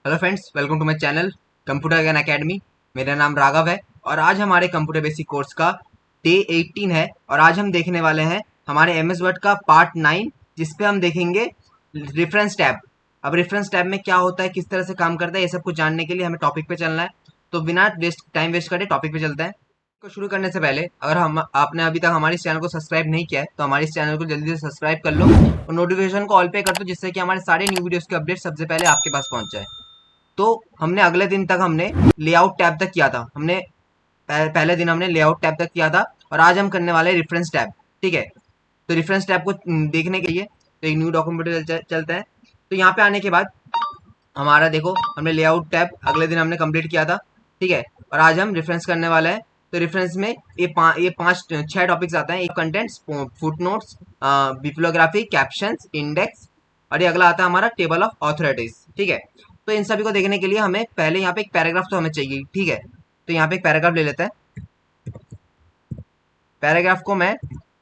Hello friends, welcome to my channel computer ज्ञान academy. मेरा नाम राघव है और आज हमारे कंप्यूटर बेसिक कोर्स का डे 18 है और आज हम देखने वाले हैं हमारे एमएस वर्ड का पार्ट 9, जिस पे हम देखेंगे रेफरेंस टैब। अब रेफरेंस टैब में क्या होता है, किस तरह से काम करता है, ये सब कुछ जानने के लिए हमें टॉपिक पे चलना है। तो बिना टाइम वेस्ट करे टॉपिक पे चलते हैं। को शुरू करने से पहले अगर हम आपने अभी तक हमारे इस चैनल को सब्सक्राइब नहीं किया है तो हमारे इस चैनल को जल्दी से सब्सक्राइब कर लो और नोटिफिकेशन को ऑल पे कर दो, जिससे कि हमारे सारे न्यू वीडियोस के अपडेट सबसे पहले आपके पास पहुंच जाए। तो हमने अगले दिन तक हमने लेआउट टैब तक किया था। हमने पहले दिन हमने लेआउट टैब तक किया था और आज हम करने वाले रेफरेंस टैब। ठीक है, तो रेफरेंस टैब को देखने के लिए तो एक न्यू डॉक्यूमेंट चलता है। तो यहाँ पे आने के बाद हमारा देखो, हमने लेआउट टैब अगले दिन हमने कंप्लीट किया था। ठीक है, और आज हम रेफरेंस करने वाले हैं। तो रेफरेंस में ये पांच छह टॉपिक्स आते हैं। एक contents, footnotes, bibliography, captions, index और ये अगला आता है हमारा टेबल ऑफ ऑथोरिटीज। ठीक है, तो इन सभी को देखने के लिए हमें पहले यहाँ पे एक पैराग्राफ तो हमें चाहिए। ठीक है, तो यहाँ पे एक पैराग्राफ ले लेते हैं। पैराग्राफ को मैं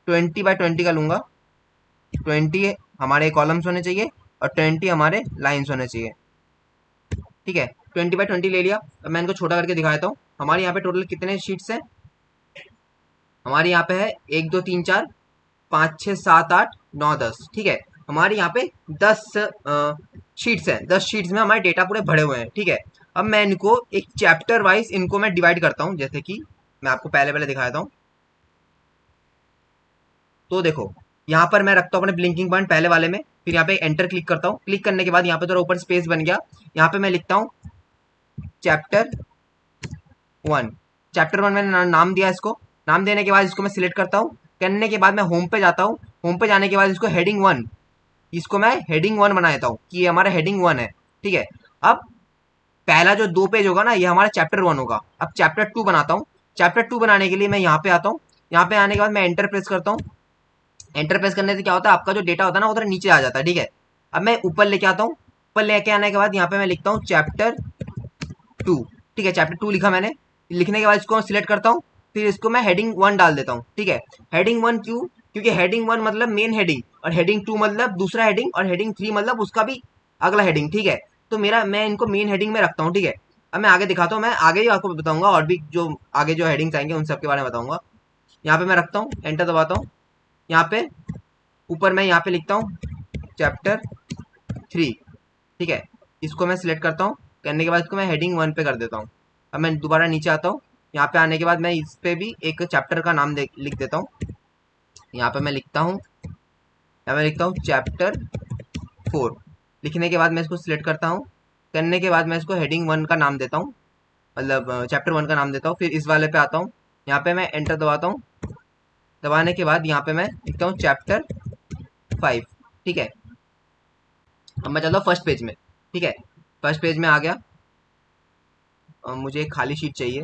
20x20 का लूंगा। 20 हमारे कॉलम्स होने चाहिए और 20 हमारे लाइन्स होने चाहिए। ठीक है, 20x20 ले लिया। अब मैं इनको छोटा करके दिखा देता हूँ। हमारे यहाँ पे टोटल कितने शीट्स हैं? हमारे यहाँ पे है 1 2 3 4 5 6 7 8 9 10। ठीक है, हमारे यहाँ पे 10 शीट्स हैं। 10 शीट्स में हमारे डेटा पूरे भरे हुए हैं। ठीक है, अब मैं इनको एक चैप्टर वाइज इनको मैं डिवाइड करता हूँ। जैसे कि मैं आपको पहले पहले दिखा देता हूँ। तो देखो, यहाँ पर मैं रखता हूँ अपने ब्लिंकिंग पॉइंट पहले वाले में, फिर यहाँ पे एंटर क्लिक करता हूँ। क्लिक करने के बाद यहाँ पे थोड़ा ऊपर स्पेस बन गया। यहाँ पे मैं लिखता हूँ चैप्टर 1। चैप्टर 1 मैंने नाम दिया इसको। नाम देने के बाद इसको मैं सिलेक्ट करता हूँ। करने के बाद मैं होम पे जाता हूँ। होम पे जाने के बाद इसको हेडिंग 1, इसको मैं हेडिंग 1 बना देता हूँ कि ये हमारा हेडिंग 1 है। ठीक है, अब पहला जो 2 पेज होगा ना, ये हमारा चैप्टर 1 होगा। अब चैप्टर 2 बनाता हूँ। चैप्टर 2 बनाने के लिए मैं यहाँ पे आता हूँ। यहाँ पे आने के बाद मैं एंटर प्रेस करता हूँ। एंटर प्रेस करने से क्या होता है, आपका जो डेटा होता है ना, वो थोड़ा नीचे आ जाता है। ठीक है, अब मैं ऊपर लेके आता हूँ। ऊपर लेके आने के बाद यहाँ पे मैं लिखता हूँ चैप्टर 2। ठीक है, चैप्टर 2 लिखा मैंने। लिखने के बाद इसको सिलेक्ट करता हूँ। फिर इसको मैं हेडिंग 1 डाल देता हूँ। ठीक है, हेडिंग 1 क्यों? क्योंकि हेडिंग 1 मतलब मेन हेडिंग, और हेडिंग 2 मतलब दूसरा हेडिंग, और हेडिंग 3 मतलब उसका भी अगला हेडिंग। ठीक है, तो मैं इनको मेन हेडिंग में रखता हूँ। ठीक है, अब मैं आगे दिखाता हूँ। मैं आगे ही आपको बताऊंगा, और भी जो आगे जो हेडिंग्स आएंगे उन सब के बारे में बताऊंगा। यहाँ पे मैं रखता हूँ, एंटर दबाता हूँ। यहाँ पे ऊपर मैं यहाँ पे लिखता हूँ चैप्टर 3। ठीक है, इसको मैं सिलेक्ट करता हूँ। करने के बाद इसको मैं हेडिंग 1 पे कर देता हूँ। अब मैं दोबारा नीचे आता हूँ। यहाँ पे आने के बाद मैं इस पे भी एक चैप्टर का नाम लिख देता हूँ। यहाँ पे मैं लिखता हूँ, यहाँ मैं लिखता हूँ चैप्टर 4। लिखने के बाद मैं इसको सिलेक्ट करता हूँ। करने के बाद मैं इसको हेडिंग 1 का नाम देता हूँ, मतलब चैप्टर 1 का नाम देता हूँ। फिर इस वाले पे आता हूँ। यहाँ पे मैं एंटर दबाता हूँ। दबाने के बाद यहाँ पे मैं लिखता हूँ चैप्टर 5। ठीक है, अब मैं चलता हूँ फर्स्ट पेज में। ठीक है, फर्स्ट पेज में आ गया। मुझे एक खाली शीट चाहिए,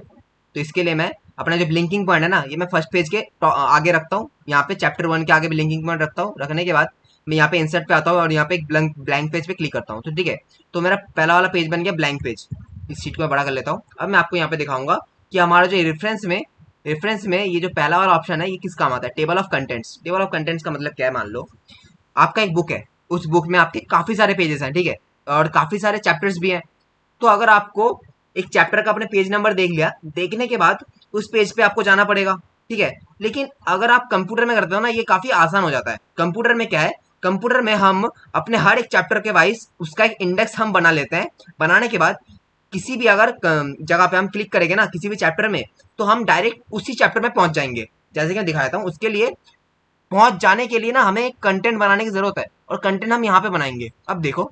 तो इसके लिए मैं अपना जो ब्लिंकिंग पॉइंट है ना, ये मैं फर्स्ट पेज के आगे रखता हूँ। यहाँ पे चैप्टर 1 के आगे ब्लिंकिंग पॉइंट रखता हूँ। रखने के बाद मैं यहाँ पे इंसर्ट पे आता हूँ और यहाँ पे एक ब्लैंक पेज पे क्लिक करता हूँ। तो ठीक है, तो मेरा पहला वाला पेज बन गया ब्लैंक पेज। इस शीट को मैं बड़ा कर लेता हूँ। अब मैं आपको यहाँ पे दिखाऊंगा कि हमारा जो रेफरेंस में ये जो पहला वाला ऑप्शन है, ये किस काम आता है? Table of contents. Table of contents का मतलब क्या है? मान लो आपका एक बुक है, उस बुक में आपके काफी सारे पेजेस हैं। ठीक है, और काफी सारे चैप्टर्स भी हैं। तो अगर आपको एक चैप्टर का आपने पेज नंबर देख लिया, देखने के बाद उस पेज पे आपको जाना पड़ेगा। ठीक है, लेकिन अगर आप कंप्यूटर में करते हो ना, ये काफी आसान हो जाता है। कंप्यूटर में क्या है, कंप्यूटर में हम अपने हर एक चैप्टर के वाइज उसका एक इंडेक्स हम बना लेते हैं। बनाने के बाद किसी भी अगर जगह पे हम क्लिक करेंगे ना किसी भी चैप्टर में, तो हम डायरेक्ट उसी चैप्टर में पहुंच जाएंगे। जैसे कि मैं दिखाता हूँ, उसके लिए पहुंच जाने के लिए ना हमें कंटेंट बनाने की जरूरत है, और कंटेंट हम यहाँ पे बनाएंगे। अब देखो,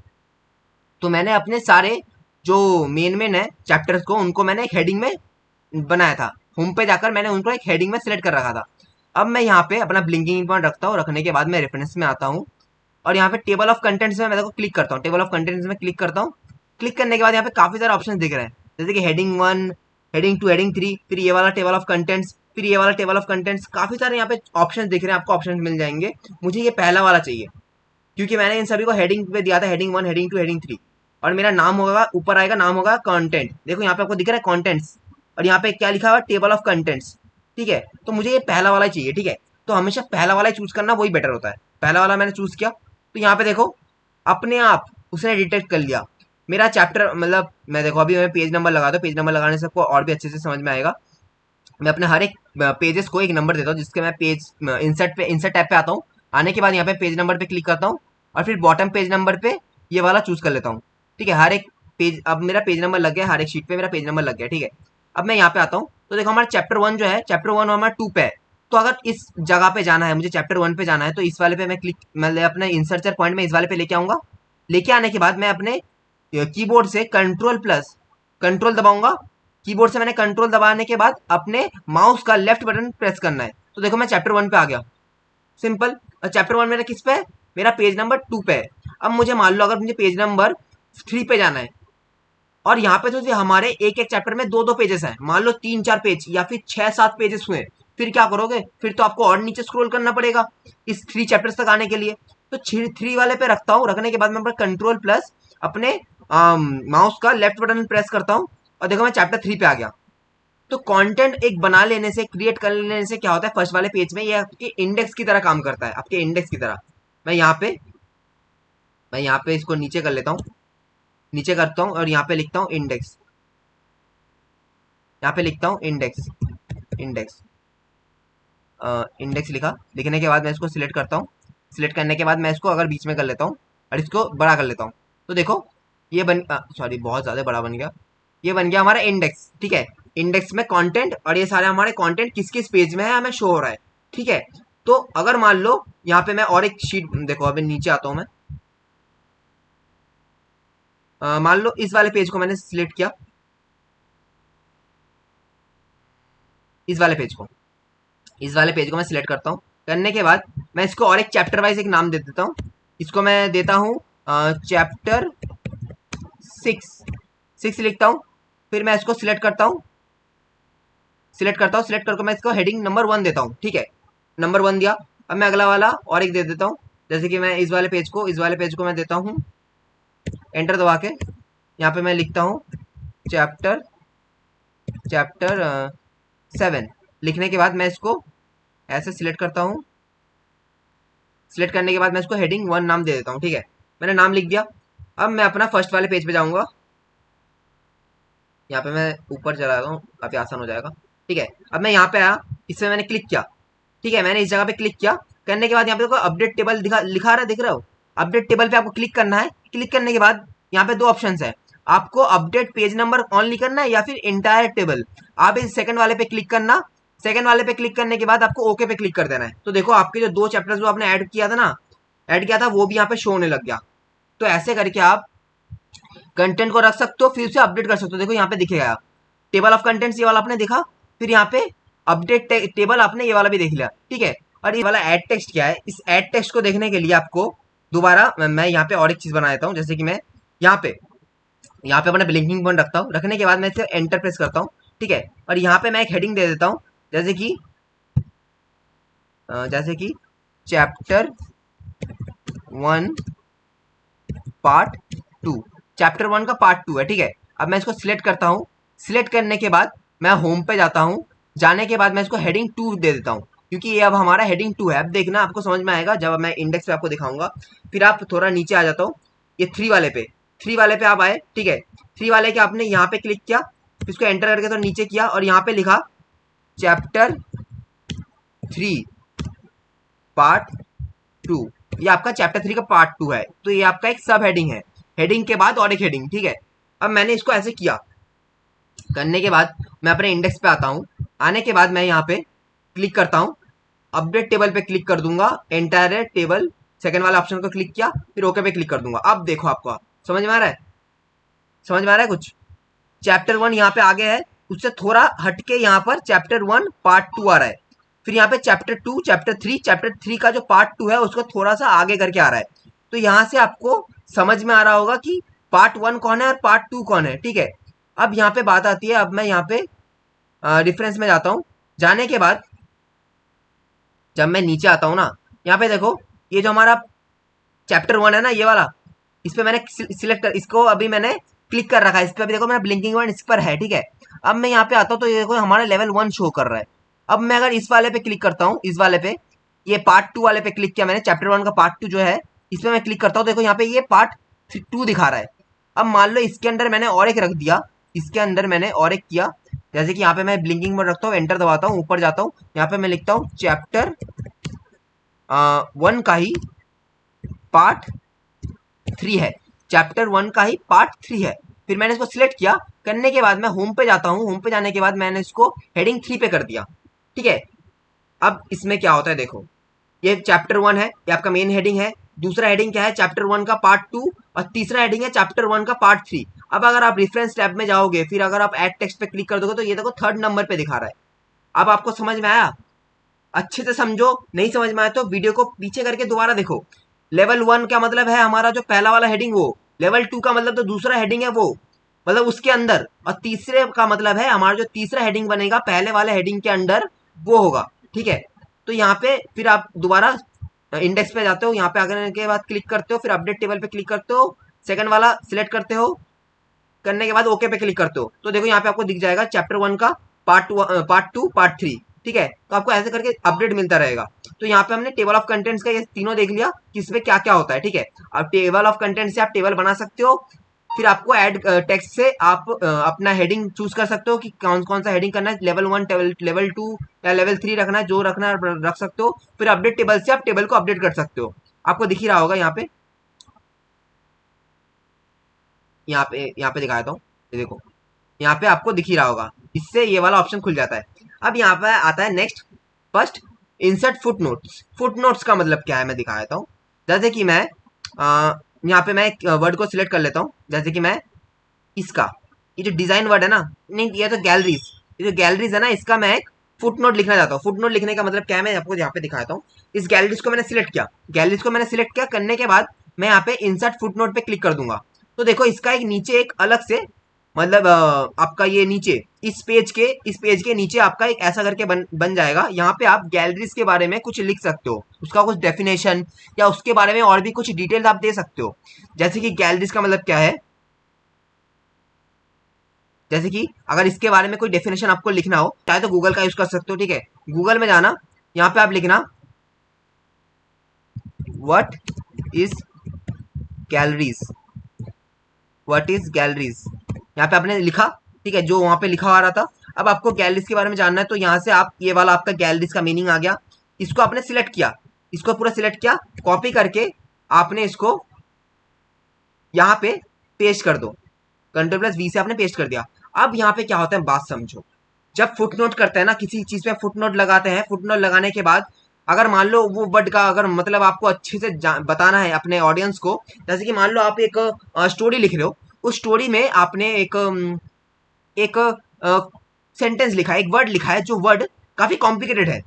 तो मैंने अपने सारे जो मेन है चैप्टर्स को, उनको मैंने एक हेडिंग में बनाया था। होम पे जाकर मैंने उनको एक हेडिंग में सिलेक्ट कर रखा था। अब मैं यहाँ पे अपना ब्लिंकिंग पॉइंट रखता हूँ। रखने के बाद मैं रेफरेंस में आता हूँ और यहाँ पे टेबल ऑफ कंटेंट्स में मैं देखो क्लिक करता हूँ। टेबल ऑफ कंटेंट्स में क्लिक करता हूँ। क्लिक करने के बाद यहाँ पे काफी सारे ऑप्शन दिख रहे हैं, जैसे कि हेडिंग 1, हेडिंग 2, हेडिंग 3, फिर ये वाला टेबल ऑफ कंटेंट्स, फिर ये वाला टेबल ऑफ कंटेंट्स। काफी सारे यहाँ पे ऑप्शन दिख रहे हैं, आपको ऑप्शन मिल जाएंगे। मुझे ये पहला वाला चाहिए, क्योंकि मैंने इन सभी को हेडिंग पे दिया था, हेडिंग 1, हेडिंग 2, हेडिंग 3। और मेरा नाम होगा, ऊपर आएगा, नाम होगा कंटेंट। देखो यहाँ पे आपको दिख रहा है कंटेंट्स, और यहाँ पे क्या लिखा हुआ? Table of contents. ठीक है, तो मुझे ये पहला वाला ही चाहिए। ठीक है, तो हमेशा पहला वाला ही चूज करना, वही बेटर होता है। पहला वाला मैंने चूज किया, तो यहाँ पे देखो अपने आप उसने डिटेक्ट कर लिया। मेरा चैप्टर मतलब मैं देखो अभी मैं पेज नंबर लगा दो, पेज नंबर लगाने से आपको और भी अच्छे से समझ में आएगा। मैं अपने हर एक पेजेस को एक नंबर देता हूँ, जिसके मैं पेज इंसर्ट टैब पे आता हूँ। आने के बाद यहाँ पे पेज नंबर पे क्लिक करता हूँ और फिर बॉटम पेज नंबर पे ये वाला चूज कर लेता हूँ। ठीक है, हर एक पेज, अब मेरा पेज नंबर लग गया, हर एक शीट पे मेरा पेज नंबर लग गया। ठीक है, अब मैं यहाँ पे आता हूँ तो देखो हमारा चैप्टर 1 जो है, चैप्टर 1 हमारा 2 पे है। तो अगर इस जगह पे जाना है, मुझे चैप्टर 1 पे जाना है, तो इस वाले पे मैं क्लिक, मैं अपने इंसर्चर पॉइंट में इस वाले पे लेके आऊंगा। लेके आने के बाद मैं अपने कीबोर्ड से कंट्रोल दबाऊंगा। कीबोर्ड से मैंने कंट्रोल दबाने के बाद अपने माउस का लेफ्ट बटन प्रेस करना है। तो देखो मैं चैप्टर 1 पे आ गया, सिंपल। और चैप्टर 1 मेरा किस पे है? मेरा पेज नंबर 2 पे है। अब मुझे मान लो अगर मुझे पेज नंबर 3 पे जाना है, और यहाँ पे तो हमारे एक एक चैप्टर में दो दो पेजेस हैं, मान लो 3-4 पेज या फिर 6-7 पेजेस हुए, फिर क्या करोगे? फिर तो आपको और नीचे स्क्रॉल करना पड़ेगा इस 3 चैप्टर्स तक आने के लिए। तो 3 वाले पे रखता हूँ, रखने के बाद मैं कंट्रोल प्लस अपने माउस का लेफ्ट बटन प्रेस करता हूँ और देखो मैं चैप्टर 3 पे आ गया। तो कंटेंट एक बना लेने से, क्रिएट कर लेने से क्या होता है, फर्स्ट वाले पेज में ये आपके इंडेक्स की तरह काम करता है, आपके इंडेक्स की तरह। मैं यहाँ पे मैं यहाँ पे इसको नीचे कर लेता हूँ, नीचे करता हूँ और यहाँ पे लिखता हूँ इंडेक्स। यहाँ पे लिखता हूँ इंडेक्स, इंडेक्स इंडेक्स लिखा। लिखने के बाद मैं इसको सिलेक्ट करता हूँ। सिलेक्ट करने के बाद मैं इसको अगर बीच में कर लेता हूँ और इसको बड़ा कर लेता हूँ, तो देखो ये सॉरी बहुत ज़्यादा बड़ा बन गया। ये बन गया हमारा इंडेक्स। ठीक है, इंडेक्स में कंटेंट, और ये सारे हमारे कंटेंट किस किस पेज में है हमें शो हो रहा है। ठीक है, तो अगर मान लो यहाँ पे मैं और एक शीट, देखो अभी नीचे आता हूँ मैं। मान लो इस वाले पेज को मैंने सिलेक्ट किया, इस वाले पेज को, इस वाले पेज को मैं सिलेक्ट करता हूँ। करने के बाद मैं इसको और एक चैप्टर वाइज एक नाम दे देता हूँ। इसको मैं देता हूँ चैप्टर 6 लिखता हूँ। फिर मैं इसको सिलेक्ट करके मैं इसको हेडिंग नंबर 1 देता हूँ। ठीक है, नंबर 1 दिया। अब मैं अगला वाला और एक दे देता हूँ, जैसे कि मैं इस वाले पेज को मैं देता हूँ एंटर दबा के। यहाँ पे मैं लिखता हूँ चैप्टर चैप्टर 7। लिखने के बाद मैं इसको ऐसे सिलेक्ट करता हूँ। सिलेक्ट करने के बाद मैं इसको हेडिंग 1 नाम दे देता हूँ। ठीक है, मैंने नाम लिख दिया। अब मैं अपना फर्स्ट वाले पेज पे जाऊंगा। यहाँ पे मैं ऊपर चला जाता हूँ, काफी आसान हो जाएगा। ठीक है, अब मैं यहाँ पे आया, इसमें मैंने क्लिक किया। ठीक है, मैंने इस जगह पे क्लिक किया। करने के बाद यहाँ पे देखो अपडेट टेबल लिखा रहा है, दिख रहा हो? अपडेट टेबल पे आपको क्लिक करना है। क्लिक करने के बाद यहाँ पे दो ऑप्शन है, आपको अपडेट पेज नंबर ऑनली करना है या फिर इंटायर टेबल। आप इस सेकंड वाले पे क्लिक करना। सेकंड वाले पे क्लिक करने के बाद आपको ओके पे क्लिक कर देना है। तो देखो आपके जो 2 चैप्टर्स जो आपने ऐड किया था वो भी यहाँ पे शो होने लग गया। तो ऐसे करके आप कंटेंट को रख सकते हो, फिर उसे अपडेट कर सकते हो। देखो यहाँ पे दिखेगा टेबल ऑफ कंटेंट्स, ये वाला आपने देखा। फिर यहाँ पे अपडेट टेबल आपने ये वाला भी देख लिया। ठीक है, और ये वाला एड टेक्स्ट क्या है, इस एड टेक्स्ट को देखने के लिए आपको दोबारा मैं यहाँ पे और एक चीज बना देता हूँ। जैसे कि मैं यहाँ पे अपना ब्लिंकिंग पॉइंट रखता हूँ। रखने के बाद मैं इसे एंटर प्रेस करता हूँ। ठीक है, और यहाँ पे मैं एक हेडिंग दे देता हूँ, जैसे कि चैप्टर 1 पार्ट 2। चैप्टर 1 का पार्ट 2 है। ठीक है, अब मैं इसको सिलेक्ट करता हूँ। सिलेक्ट करने के बाद मैं होम पे जाता हूँ। जाने के बाद मैं इसको हेडिंग 2 दे देता हूँ, क्योंकि ये अब हमारा हेडिंग 2 है। अब देखना आपको समझ में आएगा जब मैं इंडेक्स पे आपको दिखाऊंगा। फिर आप थोड़ा नीचे आ जाता हूँ, ये 3 वाले पे आप आए। ठीक है, 3 वाले के आपने यहाँ पे क्लिक किया, फिर इसको एंटर करके तो नीचे किया और यहाँ पे लिखा चैप्टर 3 पार्ट 2। ये आपका चैप्टर 3 का पार्ट 2 है। तो ये आपका एक सब हेडिंग है, हेडिंग के बाद और एक हेडिंग। ठीक है, अब मैंने इसको ऐसे किया। करने के बाद मैं अपने इंडेक्स पे आता हूँ। आने के बाद मैं यहाँ पे क्लिक करता हूँ, अपडेट टेबल पे क्लिक कर दूंगा, एंटायर टेबल सेकंड वाला ऑप्शन को क्लिक किया, फिर ओके पे क्लिक कर दूंगा। अब देखो आपको समझ में आ रहा है? समझ में आ रहा है कुछ? चैप्टर 1 यहाँ पे आगे है, उससे थोड़ा हटके यहाँ पर चैप्टर 1 पार्ट 2 आ रहा है। फिर यहाँ पे चैप्टर 2, चैप्टर 3 का जो पार्ट 2 है उसको थोड़ा सा आगे करके आ रहा है। तो यहाँ से आपको समझ में आ रहा होगा कि पार्ट 1 कौन है और पार्ट 2 कौन है। ठीक है, अब यहाँ पे बात आती है, अब मैं यहाँ पे रेफरेंस में जाता हूँ। जाने के बाद जब मैं नीचे आता हूँ ना, यहाँ पे देखो ये जो हमारा चैप्टर 1 है ना, ये वाला, इस पे मैंने सिलेक्ट कर, इसको अभी मैंने क्लिक कर रखा है। इस पे अभी देखो मेरा ब्लिंकिंग वन इस पर है। ठीक है, अब मैं यहाँ पे आता हूँ तो ये देखो हमारा लेवल 1 शो कर रहा है। अब मैं अगर इस वाले पे क्लिक करता हूँ, इस वाले पे, ये पार्ट 2 वाले पे क्लिक किया मैंने, चैप्टर 1 का पार्ट 2 जो है, इस पे मैं क्लिक करता हूँ, देखो यहाँ पे ये पार्ट 2 दिखा रहा है। अब मान लो इसके अंदर मैंने और एक रख दिया, इसके अंदर मैंने और एक किया, जैसे कि यहाँ पे मैं ब्लिंकिंग मोड रखता हूँ, एंटर दबाता हूँ, ऊपर जाता हूँ, यहाँ पे मैं लिखता हूँ चैप्टर 1 का ही पार्ट 3 है, चैप्टर 1 का ही पार्ट 3 है। फिर मैंने इसको सिलेक्ट किया, करने के बाद मैं होम पे जाता हूँ, होम पे जाने के बाद मैंने इसको हेडिंग 3 पे कर दिया। ठीक है, अब इसमें क्या होता है देखो, ये चैप्टर 1 है, ये आपका मेन हेडिंग है, दूसरा हेडिंग क्या है चैप्टर 1 का पार्ट 2, और तीसरा हेडिंग है चैप्टर 1 का पार्ट 3। अब अगर आप रेफरेंस टैब में जाओगे, फिर अगर आप ऐड टेक्स्ट पे क्लिक कर दोगे तो ये देखो 3rd नंबर पे दिखा रहा है। अब आपको समझ में आया? अच्छे से समझो, नहीं समझ में आया तो वीडियो को पीछे करके दोबारा देखो। लेवल 1 का मतलब है हमारा जो पहला वाला हेडिंग वो, लेवल 2 का मतलब तो दूसरा हेडिंग है वो, मतलब उसके अंदर, और तीसरे का मतलब है हमारा जो तीसरा हेडिंग बनेगा पहले वाले हेडिंग के अंडर वो होगा। ठीक है, तो यहाँ पे फिर आप दोबारा इंडेक्स पे जाते हो, यहाँ पे आने के बाद क्लिक करते हो, फिर अपडेट टेबल पे क्लिक करते हो, सेकंड वाला सिलेक्ट करते हो, करने के बाद ओके पे क्लिक करते हो, तो देखो यहाँ पे आपको दिख जाएगा चैप्टर 1 का पार्ट 2 पार्ट 3। ठीक है, तो आपको ऐसे करके अपडेट मिलता रहेगा। तो यहाँ पे हमने टेबल ऑफ कंटेंट्स का ये तीनों देख लिया कि इसमें क्या क्या होता है। ठीक है, अब टेबल ऑफ कंटेंट से आप टेबल बना सकते हो, फिर आपको ऐड टेक्स्ट से आप अपना हेडिंग चूज कर सकते हो कि कौन कौन सा हेडिंग करना है, लेवल 1, लेवल 2 या लेवल 3 रखना है, जो रखना है रख सकते हो। फिर अपडेट टेबल से आप टेबल को अपडेट कर सकते हो। आपको दिख ही रहा होगा यहाँ पे दिखाया था, ये देखो यहाँ पे आपको दिख ही रहा होगा, इससे ये वाला ऑप्शन खुल जाता है। अब यहाँ पे आता है next, first insert foot notes. Foot notes का मतलब क्या है मैं दिखा देता हूँ। जैसे कि मैं यहाँ पे मैं एक वर्ड को सिलेक्ट कर लेता हूँ, जैसे कि मैं इसका, ये जो डिजाइन वर्ड है ना, नहीं ये तो गैलरीज, ये जो गैलरीज है ना, इसका मैं एक फुट नोट लिखना चाहता हूँ। फुट नोट लिखने का मतलब क्या है मैं आपको यहाँ पे दिखाता हूँ। इस गैलरीज को मैंने सिलेक्ट किया, गैलरीज को मैंने सिलेक्ट किया, करने के बाद मैं यहाँ पे इंसर्ट फुट नोट पे क्लिक कर दूंगा। तो देखो इसका एक नीचे एक अलग से, मतलब आपका ये नीचे इस पेज के नीचे आपका एक ऐसा करके बन जाएगा। यहाँ पे आप गैलरीज के बारे में कुछ लिख सकते हो, उसका कुछ डेफिनेशन या उसके बारे में और भी कुछ डिटेल्स आप दे सकते हो। जैसे कि गैलरीज का मतलब क्या है, जैसे कि अगर इसके बारे में कोई डेफिनेशन आपको लिखना हो, चाहे तो गूगल का यूज कर सकते हो। ठीक है, गूगल में जाना, यहाँ पे आप लिखना what is galleries, what is galleries, यहाँ पे आपने लिखा। ठीक है, जो वहां पे लिखा आ रहा था। अब आपको गैलरीज के बारे में जानना है, तो यहाँ से आप ये वाला आपका गैलरीज का मीनिंग आ गया, इसको आपने सिलेक्ट किया, इसको पूरा सिलेक्ट किया, कॉपी करके आपने इसको यहाँ पे पेस्ट कर दो, Ctrl+V से आपने पेस्ट कर दिया। अब यहाँ पे क्या होता है बात समझो, जब फुट नोट करते हैं ना, किसी चीज पे फुट नोट लगाते हैं, फुट नोट लगाने के बाद अगर मान लो वो वर्ड का अगर मतलब आपको अच्छे से बताना है अपने ऑडियंस को, जैसे कि मान लो आप एक स्टोरी लिख रहे हो, उस स्टोरी में आपने एक सेंटेंस लिखा है, एक वर्ड लिखा है, जो वर्ड काफी कॉम्प्लिकेटेड है,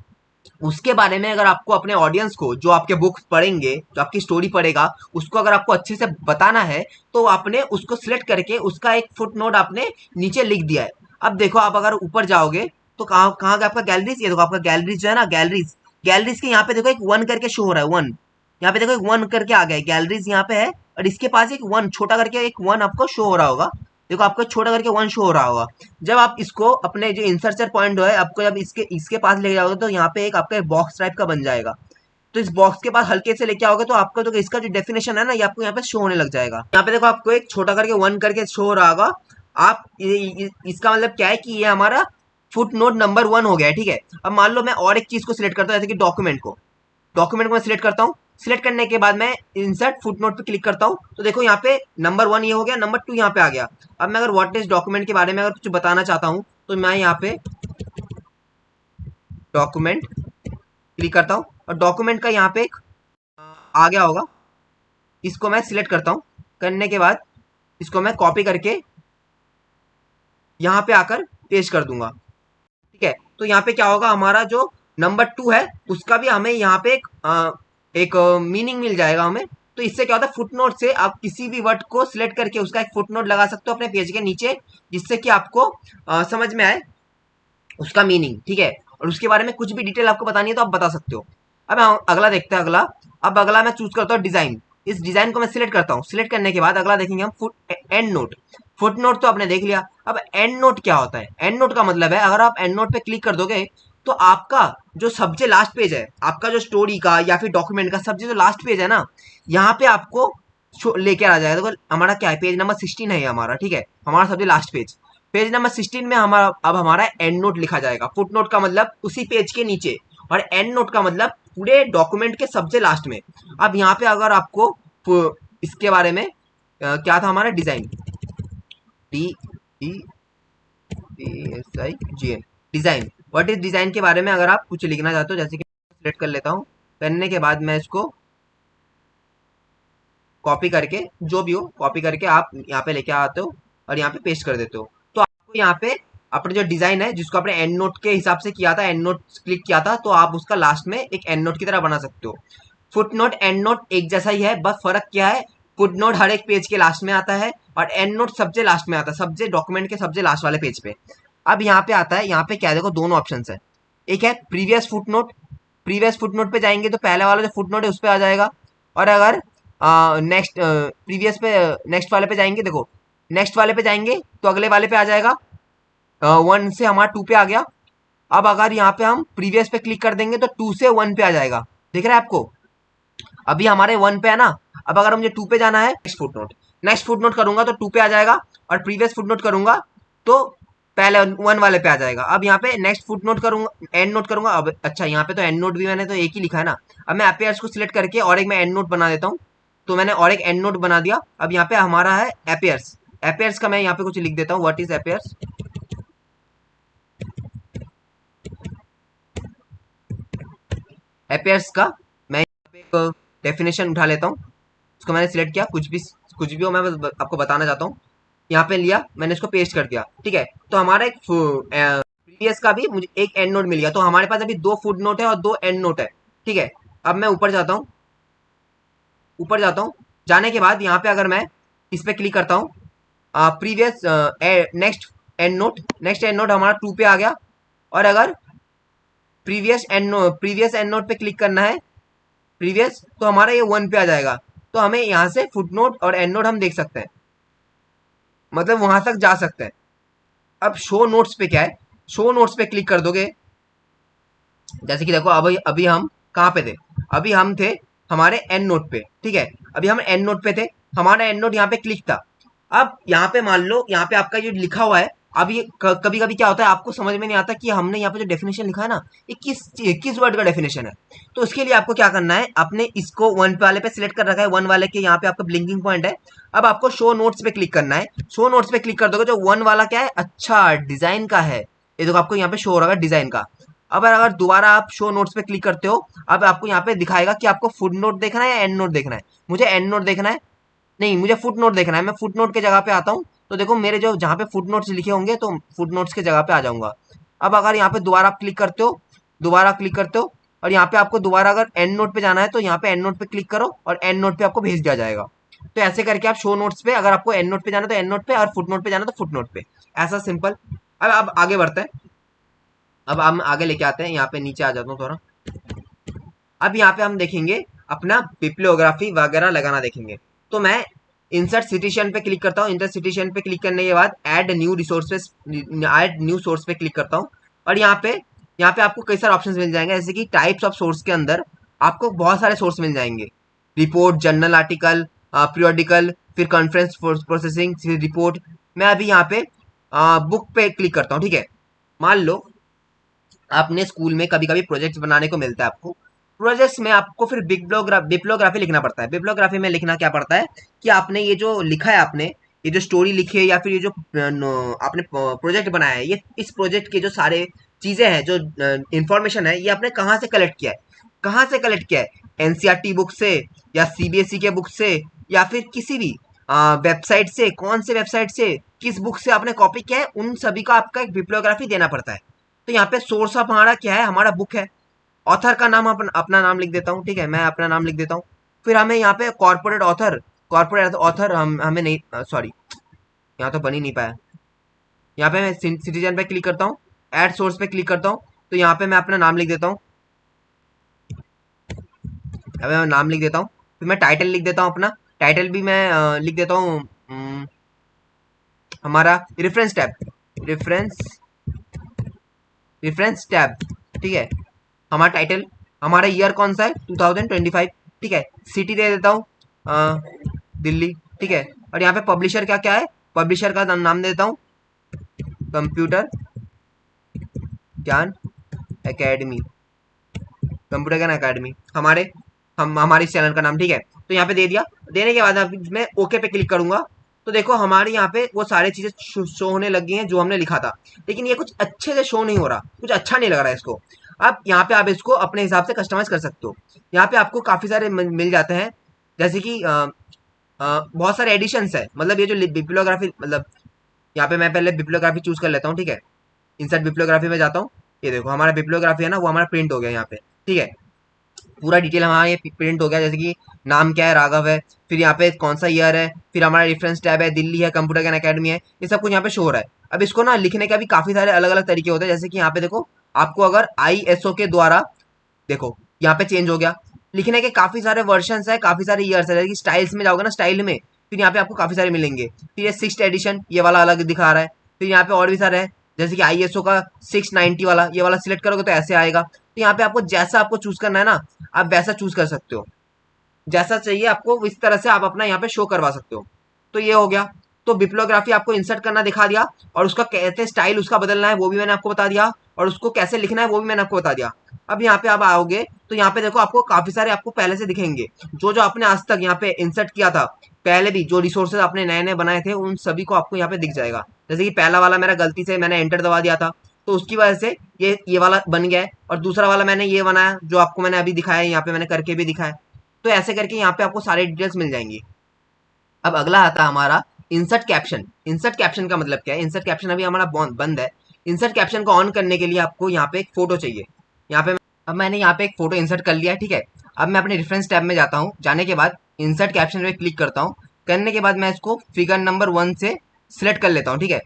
उसके बारे में अगर आपको अपने ऑडियंस को, जो आपके बुक पढ़ेंगे, जो आपकी स्टोरी पढ़ेगा, उसको अगर आपको अच्छे से बताना है, तो आपने उसको सिलेक्ट करके उसका एक फुट नोट आपने नीचे लिख दिया है। अब देखो आप अगर ऊपर जाओगे तो कहाँ कहाँ आपका गैलरीज, ये देखो आपका गैलरीज जो है ना, गैलरीज, गैलरीज के यहाँ पे देखो एक 1 करके शो हो रहा है, 1, यहाँ पे देखो एक 1 करके आ गया है, गैलरीज यहाँ पे है, और इसके पास एक 1 छोटा करके एक 1 आपको शो हो रहा होगा। देखो आपको छोटा करके 1 शो हो रहा होगा। जब आप इसको अपने जो इंसर्चर पॉइंट है, आपको जब इसके इसके पास ले जाओगे, तो यहाँ पे एक आपका बॉक्स टाइप का बन जाएगा। तो इस बॉक्स के पास हल्के से लेके आओगे, तो आपका जो इसका जो डेफिनेशन है ना, ये आपको यहाँ पे शो होने लग जाएगा। यहाँ पे देखो आपको एक छोटा करके 1 करके शो हो रहा होगा। आप इसका मतलब क्या है कि ये हमारा फुट नोट नंबर 1 हो गया है। ठीक है, अब मान लो मैं और एक चीज को सिलेक्ट करता हूँ, जैसे कि डॉक्यूमेंट को मैं सिलेक्ट करता हूँ। सिलेक्ट करने के बाद मैं इंसर्ट फुटनोट पे क्लिक करता हूँ, तो देखो यहाँ पे नंबर 1 ये हो गया, नंबर 2 यहाँ पे आ गया। अब मैं अगर व्हाट इज डॉक्यूमेंट के बारे में अगर कुछ बताना चाहता हूँ, तो मैं यहाँ पे डॉक्यूमेंट क्लिक करता हूँ, और डॉक्यूमेंट का यहाँ पे एक आ गया होगा, इसको मैं सिलेक्ट करता हूँ। करने के बाद इसको मैं कॉपी करके यहाँ पे आकर पेस्ट कर दूंगा। ठीक है, तो यहाँ पे क्या होगा, हमारा जो नंबर 2 है उसका भी हमें यहाँ पे एक मीनिंग मिल जाएगा हमें। तो इससे क्या होता है, फुटनोट से आप किसी भी वर्ड को सिलेक्ट करके उसका एक फुटनोट लगा सकते हो अपने पेज के नीचे, जिससे कि आपको समझ में आए उसका मीनिंग। ठीक है, और उसके बारे में कुछ भी डिटेल आपको बतानी है तो आप बता सकते हो। अब अगला देखते हैं, अगला, अब अगला मैं चूज करता हूँ डिजाइन। इस डिजाइन को मैं सिलेक्ट करता हूँ, सिलेक्ट करने के बाद अगला देखेंगे हम एंड नोट। फुट नोट तो आपने देख लिया, अब एंड नोट क्या होता है। एंड नोट का मतलब है, अगर आप एंड नोट पे क्लिक कर दोगे, तो आपका जो सबसे लास्ट पेज है, आपका जो स्टोरी का या फिर डॉक्यूमेंट का सबसे जो लास्ट पेज है ना, यहाँ पे आपको लेके आ जाएगा। देखो हमारा क्या है, पेज नंबर 16 है ये हमारा, ठीक है, हमारा सबसे लास्ट पेज। पेज नंबर 16 में हमारा अब हमारा एंड नोट लिखा जाएगा। फुट नोट का मतलब उसी पेज के नीचे, और एंड नोट का मतलब पूरे डॉक्यूमेंट के सबसे लास्ट में। अब यहाँ पे अगर आपको इसके बारे में क्या था हमारा design, D E S I G N, design, what is design के बारे में अगर आप कुछ लिखना चाहते हो, जैसे कि सिलेक्ट कर लेता हूँ। करने के बाद मैं इसको कॉपी करके, जो भी हो कॉपी करके आप यहाँ पे लेके आते हो और यहाँ पे पेस्ट कर देते हो। तो आपको यहाँ पे अपने जो डिजाइन है जिसको आपने एंड नोट के हिसाब से किया था, एंड नोट क्लिक किया था, तो आप उसका लास्ट में एक एंड नोट की तरह बना सकते हो। फुट नोट एंड नोट एक जैसा ही है, बस फर्क क्या है, फुट नोट हर एक पेज के लास्ट में आता है और एंड नोट सबसे लास्ट में आता है, सबसे डॉक्यूमेंट के सबसे लास्ट वाले पेज पे। अब यहाँ पे आता है, यहाँ पे क्या देखो दोनों ऑप्शन है। एक है previous foot note, previous foot note पे जाएंगे तो पहले वाला जो फुट नोट है उस पर आ जाएगा। और अगर नेक्स्ट प्रीवियस पे नेक्स्ट वाले पे जाएंगे, देखो नेक्स्ट वाले पे जाएंगे तो अगले वाले पे आ जाएगा, 1 से हमारा 2 पे आ गया। अब अगर यहाँ पे हम प्रीवियस पे क्लिक कर देंगे तो 2 से 1 पे आ जाएगा, दिख रहा है आपको? अभी हमारे 1 पे है ना, अब अगर मुझे 2 पे जाना है, next foot note, next foot note करूंगा तो 2 पे आ जाएगा, और प्रीवियस फुट नोट करूंगा तो पहले 1 वाले पे आ जाएगा। अब यहाँ पे नेक्स्ट फुट नोट करूंगा, एंड नोट करूंगा। अब अच्छा यहाँ पे तो एंड नोट भी मैंने तो एक ही लिखा है ना। अब मैं अपेयर्स को सिलेक्ट करके और एक मैं एंड नोट बना देता हूँ। तो मैंने और एक एंड नोट बना दिया। अब यहाँ पे हमारा है अपेयर्स, अपेयर्स का मैं यहाँ पे कुछ लिख देता हूँ, व्हाट इज अपेयर्स। अपेयर्स का मैं यहाँ पे एक डेफिनेशन उठा लेता हूँ। उसको मैंने सिलेक्ट किया, कुछ भी हो, मैं बस आपको बताना चाहता हूँ। यहाँ पे लिया मैंने, इसको पेस्ट कर दिया, ठीक है। तो हमारा एक प्रीवियस का भी मुझे एक एंड नोट मिल गया। तो हमारे पास अभी 2 फुट नोट है और 2 एंड नोट है, ठीक है। अब मैं ऊपर जाता हूँ, ऊपर जाता हूँ, जाने के बाद यहाँ पे अगर मैं इस पे क्लिक करता हूँ, previous next and note, next and note हमारा 2 पे आ गया। और अगर प्रीवियस एंड नोट पे क्लिक करना है, प्रीवियस, तो हमारा ये 1 पे आ जाएगा। तो हमें यहाँ से फुट नोट और एंड नोट हम देख सकते हैं, मतलब वहां तक जा सकते हैं। अब शो नोट्स पे क्या है, शो नोट्स पे क्लिक कर दोगे, जैसे कि देखो अभी अभी हम कहाँ पे थे, अभी हम थे हमारे एंड नोट पे, ठीक है। अभी हम एंड नोट पे थे, हमारा एंड नोट यहाँ पे क्लिक था। अब यहाँ पे मान लो यहाँ पे आपका जो लिखा हुआ है, अब ये कभी कभी क्या होता है आपको समझ में नहीं आता कि हमने यहाँ पे जो डेफिनेशन लिखा है ना, ये किस वर्ड का डेफिनेशन है। तो उसके लिए आपको क्या करना है, आपने इसको 1 वाले पे सिलेक्ट कर रखा है, 1 वाले के यहाँ पे आपका ब्लिंकिंग पॉइंट है। अब आपको शो नोट्स पे क्लिक करना है। शो नोट्स पे क्लिक कर दोगे, जो 1 वाला क्या है, अच्छा डिजाइन का है, ये देखो आपको यहाँ पे शो हो रहा है डिजाइन का। अब अगर दोबारा आप शो नोट्स पे क्लिक करते हो, अब आपको यहाँ पे दिखाएगा कि आपको फुट नोट देखना है या एंड नोट देखना है। मुझे एंड नोट देखना है, नहीं मुझे फुट नोट देखना है। मैं फुट नोट के जगह पे आता हूँ, तो देखो मेरे जो जहाँ पे फुट नोट्स लिखे होंगे तो फुट नोट्स के जगह पे आ जाऊंगा। अब अगर यहाँ पे दोबारा आप क्लिक करते हो, दोबारा क्लिक करते हो, और यहाँ पे आपको दोबारा अगर एंड नोट पे जाना है तो यहाँ पे एंड नोट पे क्लिक करो और एंड नोट पे आपको भेज दिया जाएगा। तो ऐसे करके आप शो नोट्स पे, अगर आपको एंड नोट पे जाना है तो एंड नोट पे, और फुट नोट पे जाना है तो फुट नोट पे, ऐसा सिंपल। अब आगे बढ़ते हैं, अब हम आगे लेके आते हैं, यहाँ पे नीचे आ जाता हूँ थोड़ा। अब यहाँ पे हम देखेंगे अपना बिप्लियोग्राफी वगैरह लगाना देखेंगे। तो मैं इंसर्ट सिटिशन पे क्लिक करता हूँ। इंसर्ट सिटिशन पे क्लिक करने के बाद add new resources, add new source पे क्लिक करता हूँ। और यहाँ पे आपको कई सारे ऑप्शंस मिल जाएंगे, जैसे कि टाइप्स ऑफ सोर्स के अंदर आपको बहुत सारे सोर्स मिल जाएंगे, रिपोर्ट, जर्नल आर्टिकल, पीरियोडिकल, फिर कॉन्फ्रेंस प्रोसेसिंग, फिर रिपोर्ट। मैं अभी यहाँ पे बुक पे क्लिक करता हूँ, ठीक है। मान लो आपने स्कूल में कभी कभी प्रोजेक्ट्स बनाने को मिलता है आपको, प्रोजेक्ट्स में आपको फिर बिप्लोग्राफी लिखना पड़ता है। बिप्लोग्राफी में लिखना क्या पड़ता है कि आपने ये जो लिखा है, आपने ये जो स्टोरी लिखी है या फिर ये जो आपने प्रोजेक्ट बनाया है, ये इस प्रोजेक्ट के जो सारे चीजें हैं, जो इंफॉर्मेशन है, ये आपने कहाँ से कलेक्ट किया है, कहाँ से कलेक्ट किया है, एनसीईआरटी बुक से या सीबीएसई के बुक से या फिर किसी भी वेबसाइट से, कौन से वेबसाइट से, किस बुक से आपने कॉपी किया है, उन सभी का आपका एक बिप्लोग्राफी देना पड़ता है। तो यहाँ पे सोर्स ऑफ हमारा क्या है, हमारा बुक है। ऑथर का नाम अपना नाम लिख देता हूँ, ठीक है, मैं अपना नाम लिख देता हूँ। फिर हमें यहाँ पे कॉर्पोरेट ऑथर हमें नहीं, सॉरी यहाँ तो बन ही नहीं पाया। यहाँ पे मैं सिटीजन पे क्लिक करता हूँ, एड सोर्स पे क्लिक करता हूँ, तो यहाँ पे मैं अपना नाम लिख देता हूँ। अब मैं नाम लिख देता हूँ, फिर मैं टाइटल लिख देता हूँ अपना। टाइटल भी मैं लिख देता हूँ हमारा रेफरेंस रेफरेंस टैब, ठीक है। हमारा टाइटल, हमारा ईयर कौन सा है, 2025, ठीक है। सिटी दे देता हूँ दिल्ली, ठीक है। और यहाँ पे पब्लिशर क्या क्या है, पब्लिशर का नाम दे देता हूँ कंप्यूटर ज्ञान एकेडमी, कंप्यूटर ज्ञान एकेडमी हमारे इस चैनल का नाम, ठीक है। तो यहाँ पे दे दिया, देने के बाद अब मैं ओके पे क्लिक करूंगा तो देखो हमारे यहाँ पे वो सारी चीजें शो होने लगी हैं जो हमने लिखा था, लेकिन ये कुछ अच्छे से शो नहीं हो रहा, कुछ अच्छा नहीं लग रहा है इसको। अब यहाँ पे आप इसको अपने हिसाब से कस्टमाइज कर सकते हो। यहाँ पे आपको काफी सारे मिल जाते हैं, जैसे कि बहुत सारे एडिशंस है, मतलब ये जो बिब्लियोग्राफी, मतलब यहाँ पे मैं पहले बिब्लियोग्राफी चूज कर लेता हूँ, ठीक है। इंसर्ट बिब्लियोग्राफी में जाता हूँ, ये देखो हमारा बिब्लियोग्राफी है ना, वो हमारा प्रिंट हो गया यहाँ पे, ठीक है। पूरा डिटेल हमारा ये प्रिंट हो गया, जैसे कि नाम क्या है, राघव है, फिर यहाँ पे कौन सा ईयर है, फिर हमारा रेफरेंस टैब है, दिल्ली है, कंप्यूटर ज्ञान एकेडमी है, ये सब कुछ यहाँ पे शो हो रहा है। अब इसको ना लिखने का भी काफी सारे अलग अलग तरीके होते हैं, जैसे कि यहाँ पे देखो आपको अगर ISO के द्वारा, देखो यहाँ पे चेंज हो गया, लिखने के काफी सारे वर्जन है, काफी सारे ईयर्स है, जैसे कि स्टाइल्स में जाओगे ना, स्टाइल में फिर यहाँ पे आपको काफी सारे मिलेंगे। फिर ये 6th एडिशन, ये वाला अलग दिखा रहा है। फिर यहाँ पे और भी सारे हैं, जैसे कि ISO का 690 वाला, ये वाला सिलेक्ट करोगे तो ऐसे आएगा। तो यहाँ पे आपको जैसा आपको चूज करना है ना, आप वैसा चूज कर सकते हो, जैसा चाहिए आपको इस तरह से आप अपना यहाँ पे शो करवा सकते हो। तो ये हो गया। तो बिप्लोग्राफी आपको इंसर्ट करना दिखा दिया, और उसका कहते स्टाइल उसका बदलना है वो भी मैंने आपको बता दिया, और उसको कैसे लिखना है वो भी मैंने आपको बता दिया। अब यहाँ पे आप आओगे तो यहाँ पे देखो आपको काफी सारे आपको पहले से दिखेंगे, जो जो आपने आज तक यहाँ पे इंसर्ट किया था, पहले भी जो रिसोर्सेज आपने नए नए बनाए थे उन सभी को आपको यहाँ पे दिख जाएगा। जैसे कि पहला वाला मेरा गलती से मैंने एंटर दबा दिया था, तो उसकी वजह से ये वाला बन गया है, और दूसरा वाला मैंने ये बनाया जो आपको मैंने अभी दिखाया, यहाँ पे मैंने करके भी दिखाया। तो ऐसे करके यहाँ पे आपको सारे डिटेल्स मिल जाएंगी। अब अगला आता है हमारा इंसर्ट कैप्शन। इंसर्ट कैप्शन का मतलब क्या है, इंसर्ट कैप्शन अभी हमारा बंद है। इंसर्ट कैप्शन को ऑन करने के लिए आपको यहाँ पे एक फोटो चाहिए। यहाँ पे अब मैंने यहाँ पे एक फोटो इंसर्ट कर लिया है, ठीक है। अब मैं अपने रेफरेंस टैब में जाता हूँ, जाने के बाद इंसर्ट कैप्शन में क्लिक करता हूँ, करने के बाद मैं इसको फिगर नंबर 1 से सिलेक्ट कर लेता हूँ, ठीक है।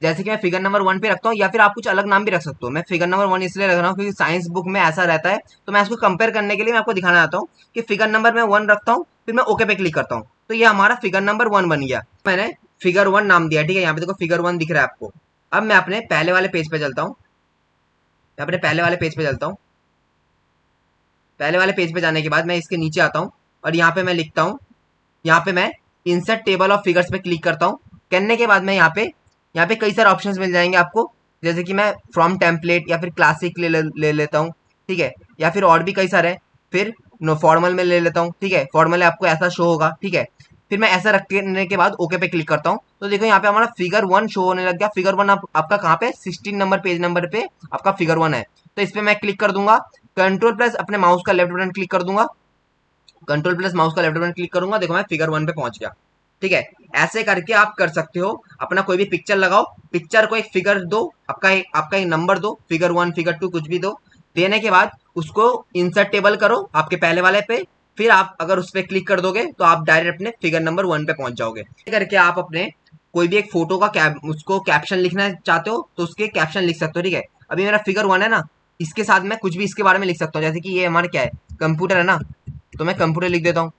जैसे कि मैं फिगर नंबर 1 पे रखता हूँ, या फिर आप कुछ अलग नाम भी रख सकते हो। मैं फिगर नंबर 1 इसलिए रख रहा हूँ क्योंकि साइंस बुक में ऐसा रहता है, तो मैं इसको कंपेयर करने के लिए मैं आपको दिखाना चाहता हूँ कि फिगर नंबर मैं 1 रखता हूँ, फिर मैं ओके पे क्लिक करता हूँ, तो ये हमारा फिगर नंबर 1 बन गया। मैंने फिगर 1 नाम दिया, ठीक है। यहाँ पे देखो फिगर 1 दिख रहा है आपको। अब मैं अपने पहले वाले पेज पे चलता हूँ, मैं अपने पहले वाले पेज पे चलता हूँ। पहले वाले पेज पे जाने के बाद मैं इसके नीचे आता हूँ, और यहाँ पे मैं लिखता हूँ, यहाँ पे मैं इंसर्ट टेबल ऑफ फिगर्स पे क्लिक करता हूँ। करने के बाद मैं यहाँ पे कई सारे ऑप्शंस मिल जाएंगे आपको, जैसे कि मैं फ्रॉम टेम्पलेट या फिर क्लासिक ले लेता हूँ, ठीक है, या फिर और भी कई सारे हैं। फिर नो फॉर्मल में ले लेता हूँ, ठीक है। फॉर्मल आपको ऐसा शो होगा, ठीक है। फिर मैं ऐसा रखने के बाद ओके पे क्लिक करता हूँ, तो देखो यहाँ पे हमारा फिगर 1 शो होने लग गया। फिगर 1 आपका कहाँ पे, 16 नंबर पेज नंबर पे आपका फिगर 1 है। तो इस पे मैं क्लिक कर दूंगा, कंट्रोल प्लस अपने माउस का लेफ्ट बटन क्लिक कर दूंगा, कंट्रोल प्लस माउस का लेफ्ट बटन क्लिक करूंगा, देखो मैं फिगर 1 पे पहुंच गया, ठीक है। ऐसे करके आप कर सकते हो। अपना कोई भी पिक्चर लगाओ, पिक्चर को एक फिगर दो, आपका एक नंबर दो, फिगर 1 फिगर 2 कुछ भी दो। देने के बाद उसको इंसर्ट टेबल करो आपके पहले वाले पे, फिर आप अगर उस पर क्लिक कर दोगे तो आप डायरेक्ट अपने फिगर नंबर 1 पे पहुंच जाओगे। करके आप अपने कोई भी एक फोटो का उसको कैप्शन लिखना चाहते हो तो उसके कैप्शन लिख सकते हो, ठीक है। अभी मेरा फिगर 1 है ना, इसके साथ मैं कुछ भी इसके बारे में लिख सकता हूँ, जैसे कि ये हमारा क्या है, कंप्यूटर है ना, तो मैं कंप्यूटर लिख देता हूँ,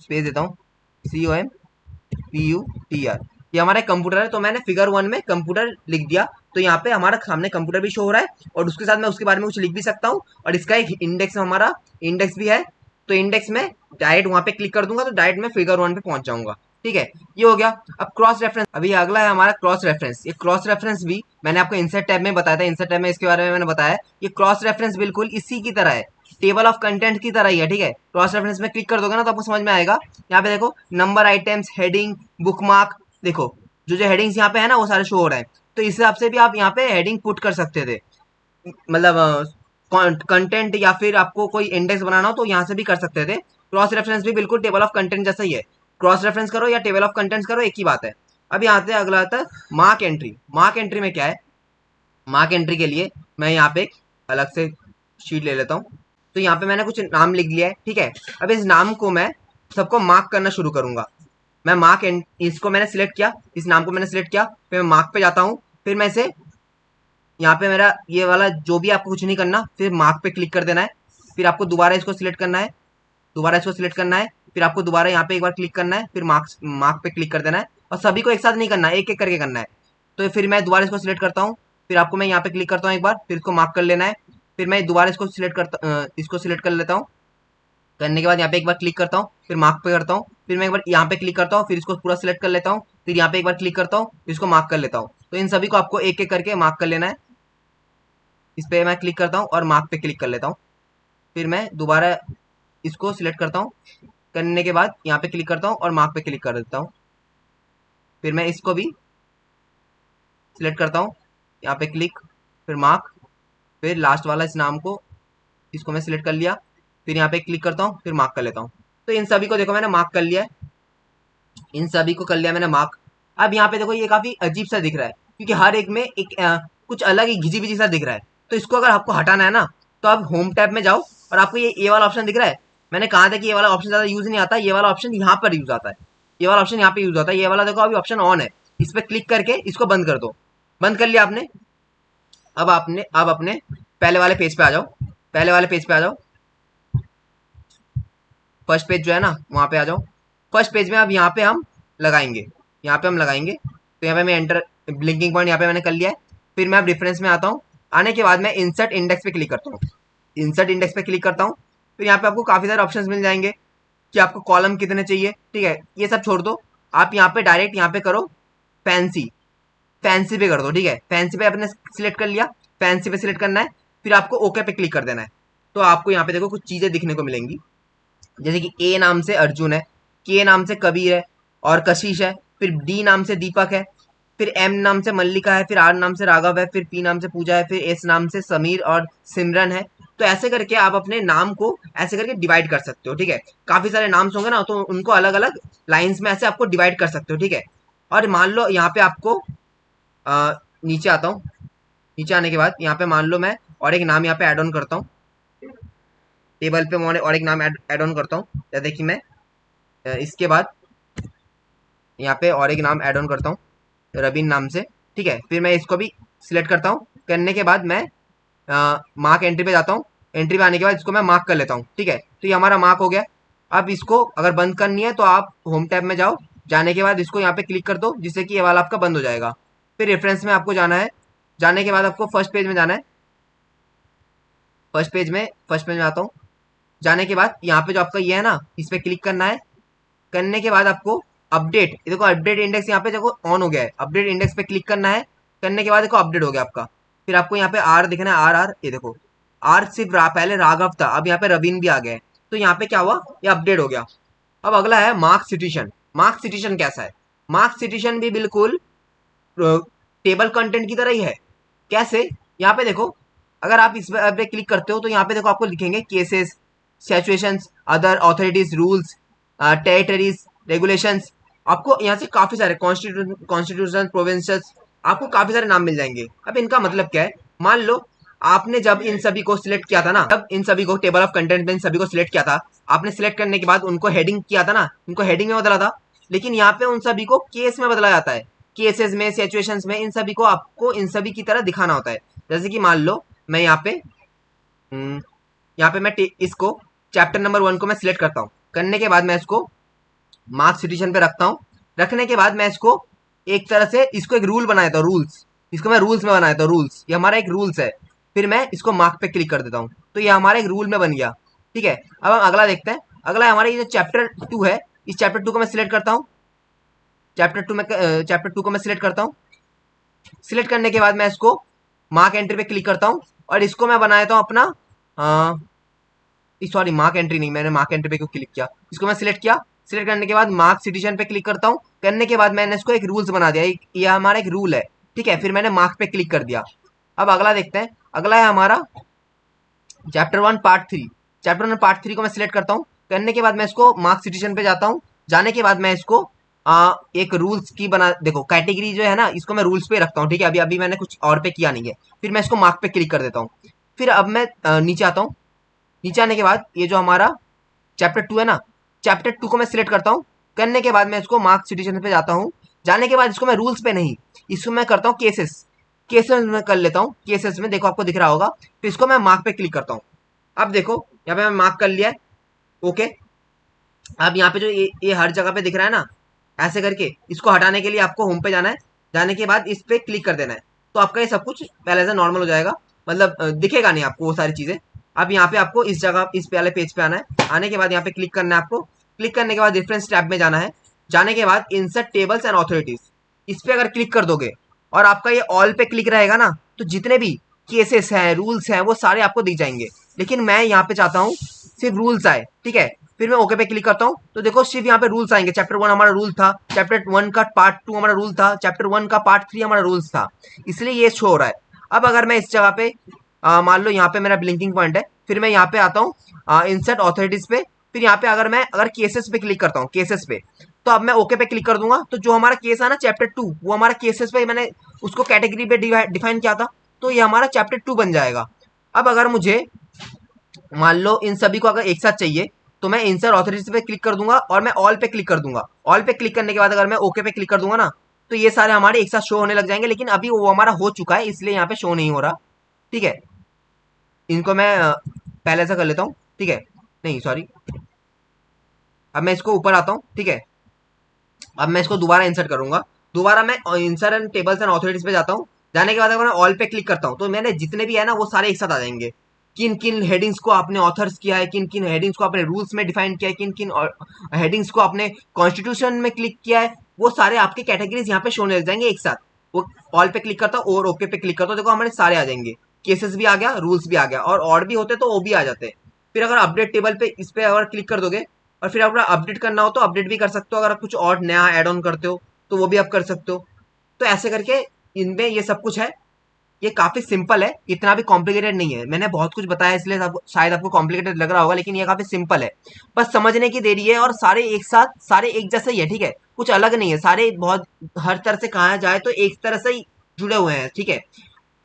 स्पेस देता हूँ, COMPUTR, ये हमारा कंप्यूटर है। तो मैंने फिगर 1 में कंप्यूटर लिख दिया, तो यहाँ पे हमारा सामने कंप्यूटर भी शो हो रहा है, और उसके साथ मैं उसके बारे में कुछ लिख भी सकता हूँ, और इसका एक इंडेक्स हमारा इंडेक्स भी है। तो इंडेक्स में डायरेक्ट वहां पे क्लिक कर दूंगा तो डायरेक्ट मैं फिगर 1 पे पहुंच जाऊंगा, ठीक है। ये हो गया। अब क्रॉस रेफरेंस, अभी अगला है हमारा क्रॉस रेफरेंस। ये क्रॉस रेफरेंस भी मैंने आपको इंसर्ट टैब में बताया था, इंसर्ट टैब में इसके बारे में मैंने बताया। ये क्रॉस रेफरेंस बिल्कुल इसी की तरह है, टेबल ऑफ कंटेंट की तरह ही है, ठीक है। क्रॉस रेफरेंस में क्लिक कर दोगे ना तो आपको समझ में आएगा। यहाँ पे देखो नंबर आइटम्स, हेडिंग, बुकमार्क, देखो जो जो हेडिंग्स यहाँ पे है ना वो सारे शो हो रहे हैं। तो इस हिसाब से भी आप यहाँ पे हेडिंग पुट कर सकते थे, मतलब कंटेंट या फिर आपको कोई इंडेक्स बनाना हो तो यहाँ से भी कर सकते थे। क्रॉस रेफरेंस भी बिल्कुल टेबल ऑफ कंटेंट जैसा ही है, क्रॉस रेफरेंस करो या टेबल ऑफ कंटेंट्स करो एक ही बात है। अब यहाँ से अगला आता है मार्क एंट्री। मार्क एंट्री में क्या है, मार्क एंट्री के लिए मैं यहाँ पे एक अलग से शीट ले लेता हूँ। तो यहाँ पे मैंने कुछ नाम लिख लिया है, ठीक है। अब इस नाम को मैं सबको मार्क करना शुरू करूंगा। मैं इसको मैंने सिलेक्ट किया, इस नाम को मैंने सिलेक्ट किया, फिर मैं मार्क पे जाता हूँ, फिर मैं इसे यहाँ पे मेरा ये वाला जो भी आपको कुछ नहीं करना, फिर मार्क पे क्लिक कर देना है, फिर आपको दोबारा इसको सिलेक्ट करना है, दोबारा इसको सिलेक्ट करना है, फिर आपको दोबारा यहाँ पे एक बार क्लिक करना है, फिर मार्क पे क्लिक कर देना है, और सभी को एक साथ नहीं करना है, एक एक करके करना है। तो फिर मैं दोबारा इसको सिलेक्ट करता हूँ, फिर आपको मैं यहाँ पे क्लिक करता हूँ एक बार, फिर इसको मार्क कर लेना है, फिर मैं दोबारा इसको सिलेक्ट कर लेता हूँ, करने के बाद यहाँ पे एक बार क्लिक करता हूँ, फिर मार्क पे करता हूँ, फिर मैं एक बार यहाँ पे क्लिक करता हूँ, फिर इसको पूरा सिलेक्ट कर लेता हूँ, फिर यहाँ पे एक बार क्लिक करता हूँ, फिर इसको मार्क कर लेता हूँ। तो इन सभी को आपको एक एक करके मार्क कर लेना है। इस पे मैं क्लिक करता हूँ और मार्क पे क्लिक कर लेता हूँ। फिर मैं दोबारा इसको सिलेक्ट करता हूँ, करने के बाद यहाँ पे क्लिक करता हूँ और मार्क पे क्लिक कर देता हूँ। फिर मैं इसको भी सिलेक्ट करता हूँ, यहाँ पे क्लिक, फिर मार्क, फिर लास्ट वाला इस नाम को, इसको मैं सिलेक्ट कर लिया, फिर यहाँ पे क्लिक करता हूँ, फिर मार्क कर लेता हूँ। तो इन सभी को देखो मैंने मार्क कर लिया है, इन सभी को कर लिया मैंने मार्क। अब यहाँ पे देखो ये काफी अजीब सा दिख रहा है, क्योंकि हर एक में एक कुछ अलग ही घिजी पिजी सा दिख रहा है। तो इसको अगर आपको हटाना है ना, तो आप होम टैब में जाओ और आपको ये वाला ऑप्शन दिख रहा है। मैंने कहा था कि ये वाला ऑप्शन ज्यादा यूज नहीं आता, ये वाला ऑप्शन यहाँ पर यूज आता है, ये वाला ऑप्शन यहाँ पे यूज आता है। ये वाला देखो अभी ऑप्शन ऑन है, इस पर क्लिक करके इसको बंद कर दो। बंद कर लिया आपने। अब अपने पहले वाले पेज पे आ जाओ, पहले वाले पेज पे आ जाओ, फर्स्ट पेज जो है ना वहां पे आ जाओ। फर्स्ट पेज में अब यहाँ पे हम लगाएंगे, यहाँ पे हम लगाएंगे। तो यहाँ पे मैं एंटर ब्लिंकिंग पॉइंट यहाँ पे मैंने कर लिया है। फिर मैं अब रेफरेंस में आता हूँ, आने के बाद मैं इंसर्ट इंडेक्स पे क्लिक करता हूँ। इंसर्ट इंडेक्स पे क्लिक करता हूँ, फिर यहाँ पे आपको काफी सारे ऑप्शंस मिल जाएंगे कि आपको कॉलम कितने चाहिए। ठीक है, ये सब छोड़ दो, आप यहाँ पे डायरेक्ट यहाँ पे करो फैंसी, फैंसी पे कर दो। ठीक है, फैंसी पे आपने सिलेक्ट कर लिया, फैंसी पे सिलेक्ट करना है, फिर आपको ओके पे क्लिक कर देना है। तो आपको यहाँ पे देखो कुछ चीजें दिखने को मिलेंगी, जैसे कि ए नाम से अर्जुन है, के नाम से कबीर है और कशिश है, फिर डी नाम से दीपक है, फिर एम नाम से मल्लिका है, फिर आर नाम से राघव है, फिर पी नाम से पूजा है, फिर एस नाम से समीर और सिमरन है। तो ऐसे करके आप अपने नाम को ऐसे करके डिवाइड कर सकते हो। ठीक है, काफी सारे नाम्स होंगे ना, तो उनको अलग अलग लाइंस में ऐसे आपको डिवाइड कर सकते हो। ठीक है, और मान लो यहाँ पे आपको नीचे आता हूँ, नीचे आने के बाद यहाँ पे मान लो मैं और एक नाम यहाँ पे ऐड ऑन करता हूँ, टेबल पे मैं और एक नाम ऐड ऑन करता हूँ। जैसे कि मैं इसके बाद यहाँ पे और एक नाम ऐड ऑन करता हूँ रबीन नाम से। ठीक है, फिर मैं इसको भी सिलेक्ट करता हूँ, करने के बाद मैं मार्क एंट्री पे जाता हूँ। एंट्री पे आने के बाद इसको मैं मार्क कर लेता हूँ। ठीक है, तो ये हमारा मार्क हो गया। अब इसको अगर बंद करनी है तो आप होम टैब में जाओ, जाने के बाद इसको यहाँ पे क्लिक कर दो, जिससे कि ये वाला आपका बंद हो जाएगा। फिर रेफरेंस में आपको जाना है, जाने के बाद आपको फर्स्ट पेज में जाना है। फर्स्ट पेज में आता हूँ, जाने के बाद यहाँ पे जो आपका ये है ना, इस पे क्लिक करना है। करने के बाद आपको अपडेट, ये देखो अपडेट इंडेक्स यहाँ पे देखो ऑन हो गया है, अपडेट इंडेक्स पे क्लिक करना है। करने के बाद देखो अपडेट हो गया आपका। फिर आपको यहाँ पे आर दिखना है, आर आर, ये देखो आर सिर्फ पहले राघव था, अब यहाँ पे रवीन भी आ गया है। तो यहाँ पे क्या हुआ, ये अपडेट हो गया। अब अगला है मार्क सिटिशन। मार्क सिटिशन कैसा है, मार्क सिटिशन भी बिल्कुल टेबल कंटेंट की तरह ही है। कैसे, यहाँ पे देखो अगर आप इस पे क्लिक करते हो तो यहाँ पे देखो आपको लिखेंगे cases, situations, other authorities, rules, territories, regulations. आपको यहाँ से काफी सारे कॉन्स्टिट्यूशन, प्रोविंसेस, आपको काफी सारे नाम मिल जाएंगे। अब इनका मतलब क्या है, मान लो आपने जब इन सभी को सिलेक्ट किया था ना, जब इन सभी को टेबल ऑफ कंटेंट में इन सभी को सिलेक्ट किया था, आपने सिलेक्ट करने के बाद उनको हेडिंग किया था ना, उनको हेडिंग में बदला था। लेकिन यहाँ पे उन सभी को केस में बदला जाता है, केसेस में, सिचुएशंस में, इन सभी को आपको इन सभी की तरह दिखाना होता है। जैसे कि मान लो मैं यहाँ पे मैं इसको चैप्टर नंबर 1 को मैं सिलेक्ट करता हूँ। करने के बाद मैं इसको मार्क्स सिटिशन पे रखता हूँ। रखने के बाद मैं इसको एक तरह से इसको एक रूल बनाया था, रूल्स, इसको मैं रूल्स में बनाया था, रूल्स, ये हमारा एक रूल्स है। फिर मैं इसको मार्क पे क्लिक कर देता हूँ, तो ये हमारा एक रूल में बन गया। ठीक है, अब हम अगला देखते हैं। अगला है हमारा ये जो चैप्टर 2 है, इस चैप्टर 2 को मैं सिलेक्ट करता हूँ। चैप्टर 2 को मैं सिलेक्ट करता हूँ। सिलेक्ट करने के बाद मैं इसको मार्क एंट्री पे क्लिक करता हूँ और इसको मैं बनाया था अपना सॉरी मार्क एंट्री नहीं, मैंने मार्क एंट्री पे क्यों क्लिक किया, इसको मैं सिलेक्ट किया। सिलेक्ट करने के बाद मार्क सिटिशन पे क्लिक करता हूँ। करने के बाद मैंने इसको एक रूल्स बना दिया, ये हमारा एक रूल है। ठीक है, फिर मैंने मार्क पे क्लिक कर दिया। अब अगला देखते हैं। अगला है हमारा चैप्टर 1 पार्ट 3। चैप्टर 1 पार्ट 3 को मैं सिलेक्ट करता हूँ। करने के बाद मैं इसको मार्क सिटिशन पे जाता हूँ। जाने के बाद मैं इसको एक रूल्स की बना, देखो कैटेगरी जो है ना, इसको मैं रूल्स पे रखता हूँ। ठीक है, अभी अभी मैंने कुछ और पे किया नहीं है। फिर मैं इसको मार्क पे क्लिक कर देता हूँ। फिर अब मैं नीचे आता हूँ। नीचे आने के बाद ये जो हमारा चैप्टर 2 है ना, चैप्टर 2 को मैं सिलेक्ट करता हूँ। करने के बाद मैं इसको मार्क सिटिशन पे जाता हूँ। जाने के बाद इसको मैं रूल्स पे नहीं, इसको मैं करता हूँ केसेस, केसेस में कर लेता हूँ। केसेस में देखो आपको दिख रहा होगा, फिर इसको मैं मार्क पे क्लिक करता हूँ। अब देखो यहाँ पे मैं मार्क कर लिया है, ओके। अब यहाँ पे जो ये हर जगह पे दिख रहा है ना, ऐसे करके इसको हटाने के लिए आपको होम पे जाना है। जाने के बाद इस पे क्लिक कर देना है, तो आपका ये सब कुछ पहले से नॉर्मल हो जाएगा, मतलब दिखेगा नहीं आपको वो सारी चीजें। अब यहाँ पे आपको इस जगह इस वाले पेज पे आना है। आने के बाद यहाँ पे क्लिक करना है आपको। क्लिक करने के बाद रेफरेंस टैब में जाना है। जाने के बाद इंसर्ट टेबल्स एंड ऑथोरिटीज, इस पे अगर क्लिक कर दोगे और आपका ये ऑल पे क्लिक रहेगा ना, तो जितने भी केसेस हैं, रूल्स हैं, वो सारे आपको दिख जाएंगे। लेकिन मैं यहाँ पे चाहता हूँ सिर्फ रूल्स आए, ठीक है। फिर मैं ओके पे क्लिक करता हूँ, तो देखो सिर्फ यहाँ पे रूल्स आएंगे। चैप्टर 1 हमारा रूल था, चैप्टर 1 का पार्ट 2 हमारा रूल था, चैप्टर 1 का पार्ट 3 हमारा रूल्स था, इसलिए ये शो हो रहा है। अब अगर मैं इस जगह पे मान लो यहाँ पे मेरा ब्लिंकिंग पॉइंट है, फिर मैं यहाँ पे आता हूँ इंसर्ट ऑथोरिटीज पे। फिर यहाँ पे अगर केसेस पे क्लिक करता हूँ, केसेस पे, तो अब मैं ओके पे क्लिक कर दूंगा। तो जो हमारा केस है ना चैप्टर 2, वो हमारा केसेस पे मैंने उसको कैटेगरी पे डिफाइन किया था, तो ये हमारा चैप्टर 2 बन जाएगा। अब अगर मुझे मान लो इन सभी को अगर एक साथ चाहिए, तो मैं इंसर्ट ऑथोरिटीज पे क्लिक कर दूंगा और मैं ऑल पे क्लिक कर दूंगा। ऑल पे क्लिक करने के बाद अगर मैं ओके पे क्लिक कर दूंगा ना, तो ये सारे हमारे एक साथ शो होने लग जाएंगे। लेकिन अभी वो हमारा हो चुका है, इसलिए यहाँ पे शो नहीं हो रहा, ठीक है। इनको मैं पहले ऐसा कर लेता हूँ, ठीक है। नहीं सॉरी, अब मैं इसको ऊपर आता हूँ, ठीक है। अब मैं इसको दोबारा इंसर्ट करूंगा। दोबारा मैं insert and tables and authorities पे जाता हूँ। जाने के बाद अगर मैं ऑल पे क्लिक करता हूँ, तो मैंने जितने भी है ना वो सारे एक साथ आ जाएंगे। किन किन हेडिंग्स को आपने ऑथर्स किया है, किन किन हेडिंग्स को आपने रूल्स में डिफाइन किया है, किन किन हेडिंग्स को आपने कॉन्स्टिट्यूशन में क्लिक किया है, वो सारे आपके कैटेगरीज यहाँ पे शो लग जाएंगे एक साथ। वो ऑल पे क्लिक करता हूँ और ओके पे क्लिक करता हूँ, देखो हमारे सारे आ जाएंगे। केसेस भी आ गया, रूल्स भी आ गया, और भी होते तो वो भी आ जाते। फिर अगर अपडेट टेबल पे इस पे अगर क्लिक कर दोगे और फिर अगर अपडेट करना हो तो अपडेट भी कर सकते हो। अगर आप कुछ और नया ऐड ऑन करते हो तो वो भी आप कर सकते हो। तो ऐसे करके इनमें ये सब कुछ है। ये काफी सिंपल है, इतना भी कॉम्प्लिकेटेड नहीं है। मैंने बहुत कुछ बताया इसलिए शायद आपको कॉम्प्लिकेटेड लग रहा होगा, लेकिन ये काफी सिंपल है। बस समझने की देरी है, और सारे एक साथ, सारे एक जैसे ही है, ठीक है। कुछ अलग नहीं है, सारे बहुत हर तरह से कहा जाए तो एक तरह से ही जुड़े हुए हैं, ठीक है।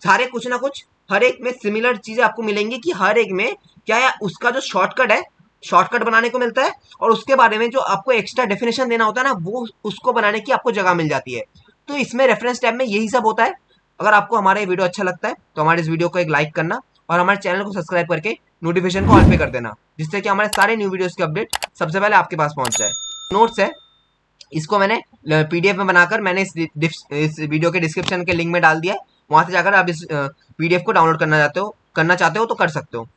सारे कुछ ना कुछ हर एक में सिमिलर चीजें आपको मिलेंगी कि हर एक में क्या है, उसका जो शॉर्टकट है, शॉर्टकट बनाने को मिलता है, और उसके बारे में जो आपको एक्स्ट्रा डेफिनेशन देना होता है ना, वो उसको बनाने की आपको जगह मिल जाती है। तो इसमें रेफरेंस टैब में यही सब होता है। अगर आपको हमारा ये वीडियो अच्छा लगता है तो हमारे इस वीडियो को एक लाइक करना, और हमारे चैनल को सब्सक्राइब करके नोटिफिकेशन को ऑल पे कर देना, जिससे कि हमारे सारे न्यू वीडियोस की अपडेट सबसे पहले आपके पास पहुंच जाए। नोट्स है, इसको मैंने पीडीएफ में बनाकर मैंने इस वीडियो के डिस्क्रिप्शन के लिंक में डाल दिया है। वहां से जाकर आप इस पीडीएफ को डाउनलोड करना चाहते हो तो कर सकते हो।